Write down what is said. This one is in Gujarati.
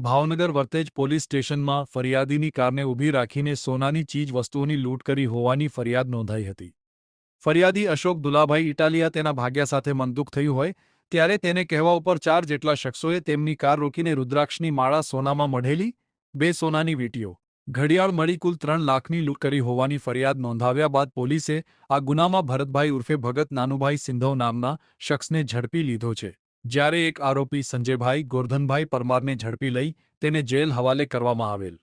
ભાવનગર વર્તેજ પોલીસ સ્ટેશનમાં ફરિયાદીની કારને ઊભી રાખીને સોનાની ચીજ વસ્તુઓની લૂંટ કરી હોવાની ફરિયાદ નોંધાઈ હતી। ફરિયાદી અશોક દુલાભાઈ ઇટાલિયા તેના ભાગ્યા સાથે મનદુખ થયું હોય ત્યારે તેને કહેવા ઉપર 4 જેટલા શખ્સોએ તેમની કાર રોકીને રુદ્રાક્ષની માળા, સોનામાં મઢેલી 2 સોનાની વીંટીઓ, ઘડિયાળ મળી કુલ 3 લાખની લૂંટ કરી હોવાની ફરિયાદ નોંધાવ્યા બાદ પોલીસે આ ગુનામાં ભરતભાઈ ઉર્ફે ભગત નાનુભાઈ સિંધવ નામના શખ્સને ઝડપી લીધો છે, જ્યારે એક આરોપી સંજયભાઈ ગોરધનભાઈ પરમારને ઝડપી લઈ તેને જેલ હવાલે કરવામાં આવેલ।